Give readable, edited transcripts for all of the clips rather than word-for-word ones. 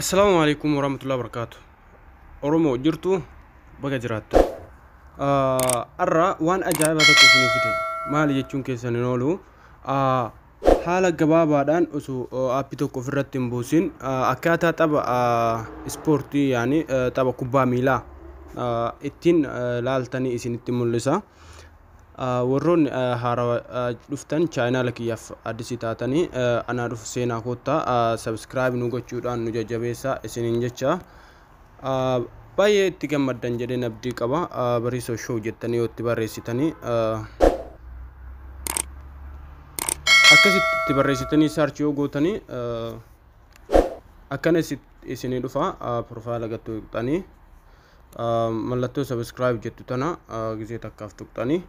Assalamualaikum warahmatullahi wabarakatuh. Oromo jirtu baga jiraattu. Arra waan ajaa'iba tokko isiniif fide. Maali jechuun keessan hin oolu. Haala gabaabaadhaan osoo aappii tokko ofirratti hin buusin akkaataa tapha ispoortii yaani tapha kubbaa miilaa ittiin laaltanii isinitti mul'isa. Warroon haaraa dhuftan chaayinaala kiyyaaf addisii taatanii anaa dhufu seenaa koottaa subscribe nu gochuudhaan nu jajjabeessaa isiniin jecha baay'ee itti gammaddan jedheen abdii qaba. Bariisoo show jettanii yoo itti barreessitanii akkasitti itti barreessitanii search yoo gootanii akkana isinii dhufa. Profaayila gattuu tuqxanii mallattoo subscribe jettu tana gisee takkaaf tuqxanii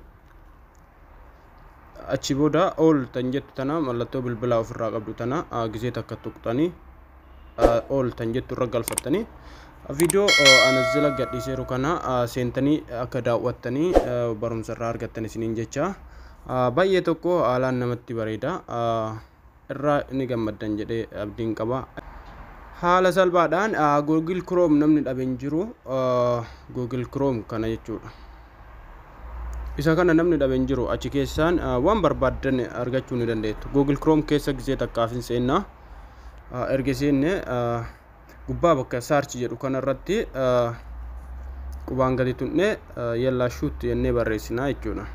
achi booda all tan jettu tana mallattoo bilbilaa ofirraa qabdu tana gisee takka tuqxanii all tan jettu irra galfattanii video anazila gadhiiseeru kana seentanii akka daawwattanii barumsa irraa argattan isiniin jecha baay'ee tokko haalaan namatti bareeda irraa ni gammaddan jedhee abdiin qaba. Haala salphaadhaan Google Chrome namni dhabeen jiru Google Chrome kana jechuudha. Isa kana namni dhabeen jiru achi keessaan waan barbaadan argachuu ni dandeettu. Google Chrome keessa gisee takkaaf hin seenna. Erga seenne gubbaa bakka search jedhu kana irratti qubaan gadi tuqne yellaa shoot jennee barreessina jechuudha.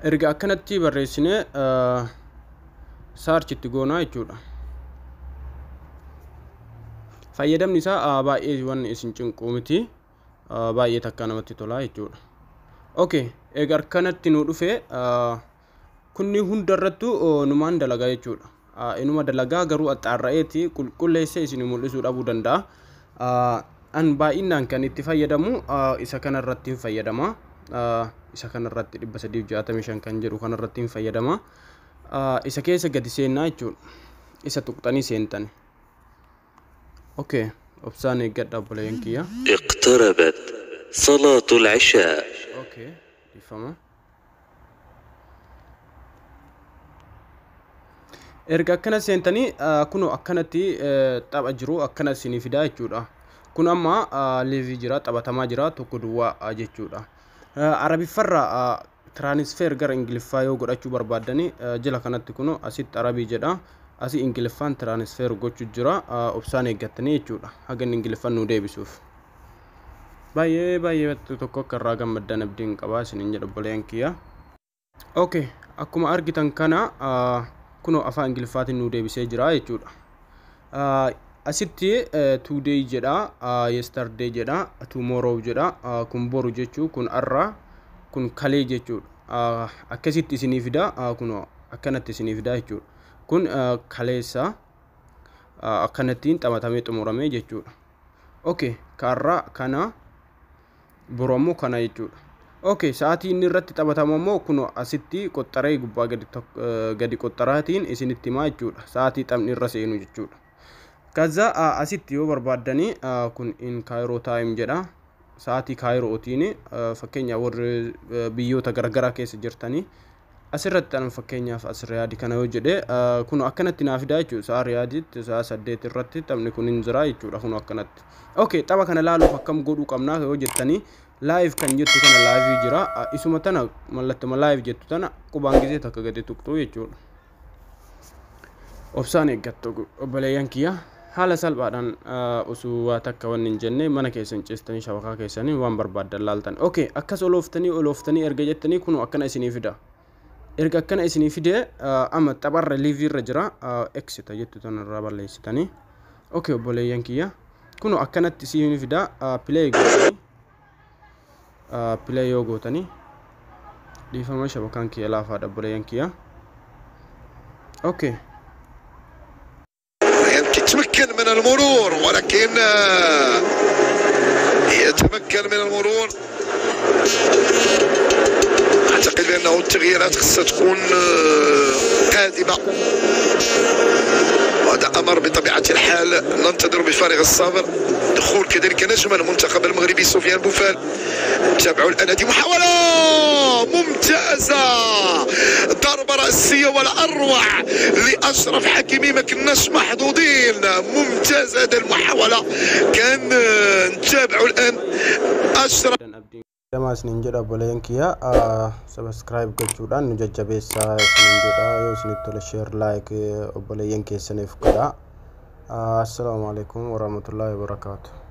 Erga akkanatti barreessine search itti goona jechuudha. Fayyadamni isaa baay'ee waan isin cinquu miti, baay'ee takka namatti tola jechuudha. Okay, egaa kanatti nu dhufe kunni hundarrattu numaan dalagaa jechuudha. Inuma dalagaa garuu axxaarra'eeti qulqulleessee isin mul'isuu dhabuu danda'a. An baay'inaan kan itti fayyadamu isa kanarratti hin fayyadama. Isa kanarratti 365 kan jedhu kanarratti hin fayyadama. Isa keessa gadi seennaa jechuudha. Isa tuqxanii seentani. اوكي ابساني قد ابو لينكيا اقتربت صلاة العشاء. اوكي يفهموا ارجع كنا سنتني كنو اكنتي طب اجرو اكنا سيني فدا جودا كن اما ليفي جرا طب تما جرا تكدوا اجچودا عربي فرا ترانسفير غير انجليفايو غداچو بربادني جلا كنت كنو اسيت عربي جدا asi ingilifaan transfer gochuu jira obsaan eeggatanii jechuudha. Hagan ingilifaan nu deebisuuf baay'ee tokko akka irraa gammaddan abdiin qabaa isiniin jedhu obboleeyyan kiyya. Okay, akkuma argitan kana kunoo afaan ingilifaatiin nu deebisee jira jechuudha. Asitti today jedha, yesterday jedha, tomorrow jedha, kun boru jechuu, kun arra, kun kalee jechuudha. Akkasitti isinii fida, kunoo akkanatti isinii fida jechuudha. Kun kaleessa akkanattiin xamatamee xumuramee jechuudha. Okay, karra kana borommoo kana jechuudha. Okay, sa'aatii inni irratti xabatamu ammoo kun asitti qoxxaree gubbaa gadi qoxxaraatiin isinitti himaa jechuudha. Sa'aatii xabni irra seenu jechuudha. Kaza asitti yoo barbaadanii kun in Cairo time jedha. Sa'aatii Cairootiin fakkeenya warri biyyoota garagaraa keessa jirtanii asirratti an fakkeenyaaf as riyaadii kana yoo jedhe kun akkanatti naaf fidaa jechuudha. Sa'a riyaadiitti sa'a 8 irratti taphni kun hin jira jechuudha. Kun akkanatti. Okay, tapha kana laaluuf akkam godhuu qabnaa yoo jettanii live kan jettu kana live jira. Isuma tana mallattuma live jettu tana qubaan gisee takka gadi tuqxu jechuudha. Obsaan eeggattu obboleeyyan kiyya. Haala salphaadhaan osoo waa takka waan hin jenne mana keessan ceestanii shabakaa keessanii waan barbaadan laaltan. Okay, akkas olooftanii erga jettanii kun akkana isinii fida. Erga akkana isinii fide amma tapharra live irra jira exit jettu tanarraa balleessitanii. Okay, obboleeyyan kiyya kun akkanatti isinii fida play gootanii play yoo gootanii dhiifama shabakaan kiyya laafaadha obboleeyyan kiyya. Okay, يتمكن من المرور ولكن يتمكن من المرور. أعتقد بأنه التغييرات خصها تكون قادمة وهذا أمر بطبيعة الحال ننتظر بفارغ الصبر دخول كذلك نجم المنتخب المغربي سفيان بوفال. تابعوا الآن هذه محاولة ممتازة ضربة رأسية والأروع لأشرف حكيمي، ما كناش محظوظين. ممتاز هذا المحاولة، كان نتابعوا الآن أشرف. Mas ninjada boleh yang kia subscribe ke chudan nujaja besa ninjada yo sinitole share like boleh yang kia senif kada. Assalamualaikum warahmatullahi wabarakatuh.